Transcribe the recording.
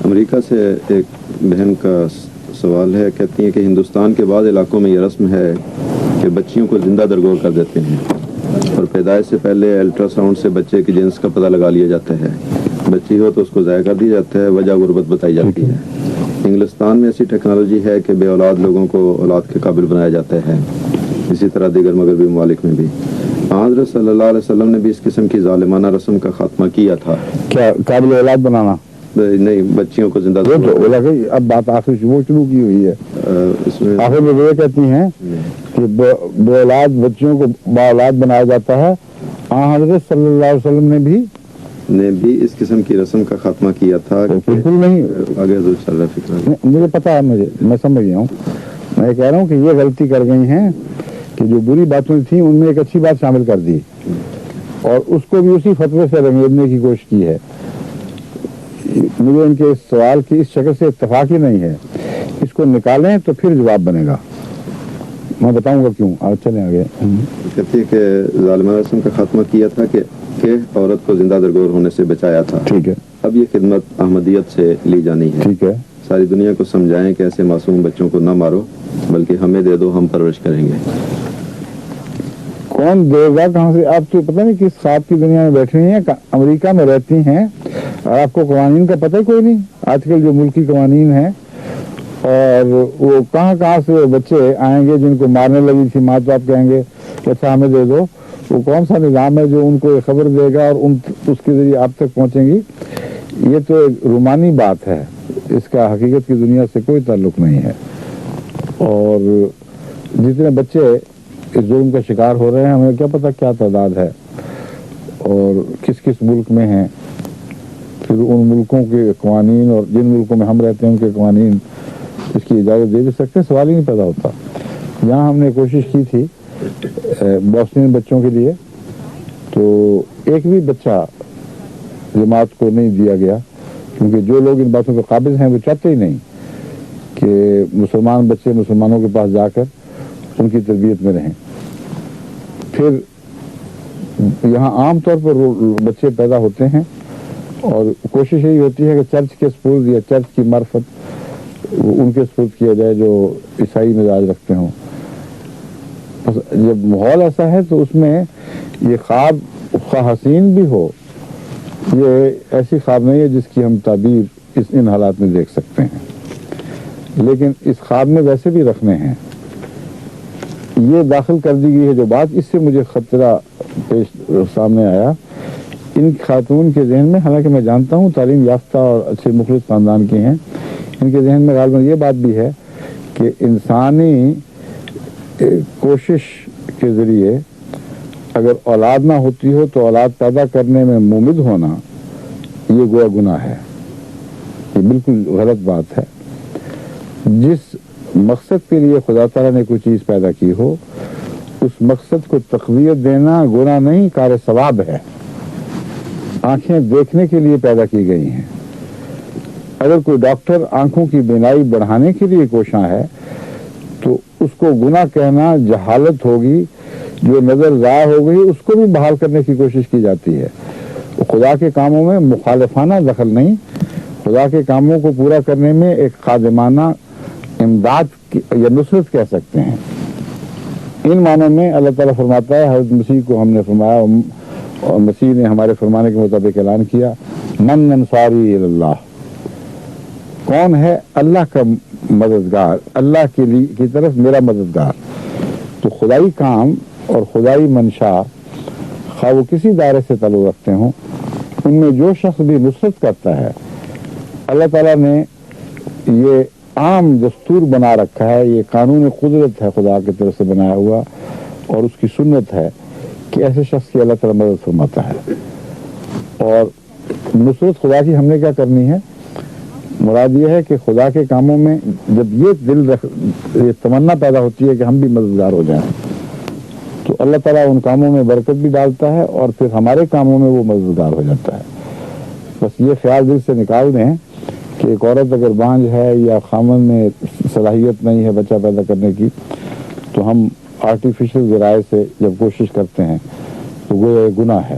امریکہ سے ایک بہن کا سوال ہے، کہتی ہیں کہ ہندوستان کے بعض علاقوں میں یہ رسم ہے کہ بچیوں کو زندہ درگور کر دیتے ہیں اور پیدائش سے پہلے الٹرا ساؤنڈ سے بچے کی جنس کا پتہ لگا لیا جاتا ہے. بچی ہو تو اس کو ضائع کر دیا جاتا ہے، وجہ غربت بتائی جاتی ہے. انگلستان میں ایسی ٹیکنالوجی ہے کہ بے اولاد لوگوں کو اولاد کے قابل بنایا جاتا ہے. اسی طرح دیگر مغربی ممالک میں بھی. حضرت صلی اللہ علیہ وسلم نے بھی اس قسم کی ظالمانہ رسم کا خاتمہ کیا تھا. کیا قابل اولاد بنانا؟ نہیں، بچیوں کو زندہ اب بات آخر وہ شروع کی ہوئی ہے. اس میں آخر میں وہ کہتی ہیں کہ بے اولاد بچیوں کو با اولاد بنایا جاتا ہے. حضرت صلی اللہ علیہ وسلم نے بھی اس قسم کی رسم کا خاتمہ کیا تھا. بالکل نہیں. آگے حضور چل رہا فکر مجھے پتا ہے، میں سمجھ گیا ہوں. میں کہہ رہا ہوں کہ یہ غلطی کر گئی ہیں کہ جو بری باتیں تھیں ان میں ایک اچھی بات شامل کر دی اور اس کو بھی اسی فتوے سے رنگیدنے کی کوشش کی ہے. مجھے ان کے اس سوال کی اس شکل سے اتفاق ہی نہیں ہے. اس کو نکالیں تو پھر جواب بنے گا. میں بتاؤں گا کیوں. آج چلیں آگے. کہتی ہے کہ ظالمانہ رسم کا خاتمہ کیا تھا کہ عورت کو زندہ درگور ہونے سے بچایا تھا. ٹھیک ہے. اب یہ خدمت احمدیت سے لی جانی ہے. ٹھیک ہے. ساری دنیا کو سمجھائیں کہ ایسے معصوم بچوں کو نہ مارو بلکہ ہمیں دے دو، ہم پرورش کریں گے. کون دے گا کہاں سے؟ آپ تو پتہ نہیں کس خواب کی دنیا میں بیٹھی ہیں. امریکہ میں رہتی ہیں اور آپ کو قوانین کا پتہ ہی کوئی نہیں. آج کل جو ملکی قوانین ہیں اور وہ کہاں سے بچے آئیں گے جن کو مارنے لگی تھی ماں، تو آپ کہیں گے کہ اچھا ہمیں دے دو. وہ کون سا نظام ہے جو ان کو یہ خبر دے گا اور اس کے ذریعے آپ تک پہنچیں گی؟ یہ تو ایک رومانی بات ہے. اس کا حقیقت کی دنیا سے کوئی تعلق نہیں ہے. اور جتنے بچے اس ظلم کا شکار ہو رہے ہیں، ہمیں کیا پتہ کیا تعداد ہے اور کس کس ملک میں ہیں. پھر ان ملکوں کے قوانین اور جن ملکوں میں ہم رہتے ہیں ان کے قوانین اس کی اجازت دے بھی سکتے ہیں؟ سوال ہی نہیں پیدا ہوتا. یہاں ہم نے کوشش کی تھی بوسنین بچوں کے لیے، تو ایک بھی بچہ جماعت کو نہیں دیا گیا کیونکہ جو لوگ ان باتوں کے قابل ہیں وہ چاہتے ہی نہیں کہ مسلمان بچے مسلمانوں کے پاس جا کر ان کی تربیت میں رہیں. پھر یہاں عام طور پر بچے پیدا ہوتے ہیں اور کوشش یہی ہوتی ہے کہ چرچ کے سپرد یا چرچ کی معرفت ان کے سپرد کیا جائے جو عیسائی مزاج رکھتے ہوں. جب ماحول ایسا ہے تو اس میں یہ خواب حسین بھی ہو، یہ ایسی خواب نہیں ہے جس کی ہم تعبیر ان حالات میں دیکھ سکتے ہیں. لیکن اس خواب میں ویسے بھی رکھنے ہیں. یہ داخل کر دی گئی ہے جو بات، اس سے مجھے خطرہ سامنے آیا. ان خاتون کے ذہن میں، حالانکہ میں جانتا ہوں تعلیم یافتہ اور اچھے مخلص خاندان کی ہیں، ان کے ذہن میں غالباً یہ بات بھی ہے کہ انسانی کوشش کے ذریعے اگر اولاد نہ ہوتی ہو تو اولاد پیدا کرنے میں ممد ہونا یہ گویا گناہ ہے. یہ بالکل غلط بات ہے. جس مقصد کے لیے خدا تعالیٰ نے کوئی چیز پیدا کی ہو اس مقصد کو تقویت دینا گناہ نہیں، کار ثواب ہے. آنکھیں دیکھنے کے لیے پیدا کی گئی ہیں. اگر کوئی ڈاکٹر آنکھوں کی بینائی بڑھانے کے لیے کوشاں ہے تو اس کو گناہ کہنا جہالت ہوگی. جو نظر ضائع ہو گئی اس کو بھی بحال کرنے کی کوشش کی جاتی ہے. خدا کے کاموں میں مخالفانہ دخل نہیں، خدا کے کاموں کو پورا کرنے میں ایک خادمانہ امداد یا نصرت کہہ سکتے ہیں. ان معنوں میں اللہ تعالیٰ فرماتا ہے، حضرت مسیح کو ہم نے فرمایا اور مسیح نے ہمارے فرمانے کے مطابق اعلان کیا، من انصاری اللہ، کون ہے اللہ کا مددگار، اللہ کی طرف میرا مددگار. تو خدائی کام اور خدائی منشا خواہ وہ کسی دائرے سے تعلق رکھتے ہوں، ان میں جو شخص بھی نصرت کرتا ہے، اللہ تعالیٰ نے یہ عام دستور بنا رکھا ہے، یہ قانون قدرت ہے خدا کی طرف سے بنایا ہوا اور اس کی سنت ہے کہ ایسے شخص کی اللہ تعالیٰ مدد فرماتا ہے. اور نصرت خدا کی ہم نے کیا کرنی ہے؟ مراد یہ ہے کہ خدا کے کاموں میں جب یہ تمنا پیدا ہوتی ہے کہ ہم بھی مددگار ہو جائیں تو اللہ تعالیٰ ان کاموں میں برکت بھی ڈالتا ہے اور پھر ہمارے کاموں میں وہ مددگار ہو جاتا ہے. بس یہ خیال دل سے نکال دیں کہ ایک عورت اگر بانجھ ہے یا خامن میں صلاحیت نہیں ہے بچہ پیدا کرنے کی تو ہم آرٹیفیشل ذرائع سے جب کوشش کرتے ہیں تو وہ گناہ ہے.